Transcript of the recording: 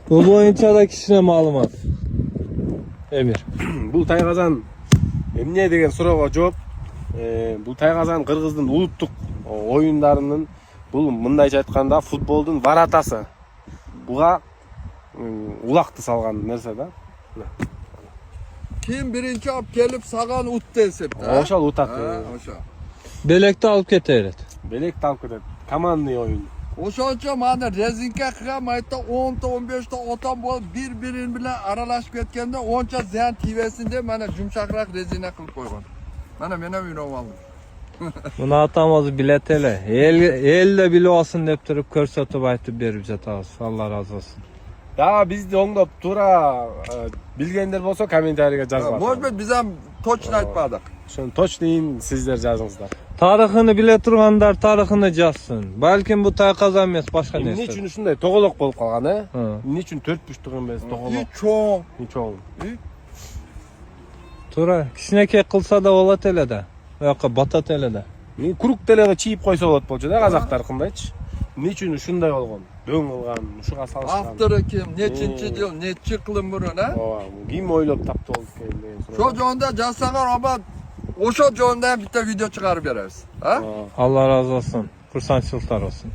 Bu boyunca da kişine malumat. Emir. Бул тайгазан эмне деген суроого жооп, бул тайгазан Кыргыздын улуттук оюндарынын, бул мындайча айтканда футболдун варатасы. Буга улакты салган нерсе да. Kim birinci ap gelip sagan ut desip. Ошол утат. Oşa. Belekte alıp keteret. Белек талып кетет. Командный оюн. Oşonca mana rezinka kıram ayta 10'ta 15'ta otan bol birbirini bilen aralaşıp ketkende onca ziyan tivesinde mana yumşakrak rezine kılıp koygan. Mana mena uyunom aldım. Bunu atamazı bilet ele. El de bile olsun deyip durup körsötüp aytıp berip жатабыз. Allah razı olsun. Ya biz de oңдоп туура билгендер болсо комментарийге жазыңыздар. Может быть biz hem точно aytmadık. Ошону точно сиздер жазыңыздар. Tarıхını bile turganlar tarıхını жазсын. Balkim bu tayqazan эмес, başka Эмне nerсе. үчүн ушундай тоголок болуп калган, Hı. Эмне үчүн 4 буштук эмес, тоголок, İyi çoğun. чоң. Тура, кичинекей кылса да болот эле да. Бияка батат эле да. Курук делеге чийип койсо болот болчу да казактаркындайчы. Эмне үчүн ушундай болгон? Дөң кылган, ушуга салышкан. Aftırı kim, neçinci yıl, neçi kılın burun ha? Ооба, ким ойлоп таптı болуп экен деген суроо. Şu jonda жазсаңар ama oşo jonda bitta video çıkarıp bereriz. Ha? Allah razı olsun. Kursançılıklar olsun.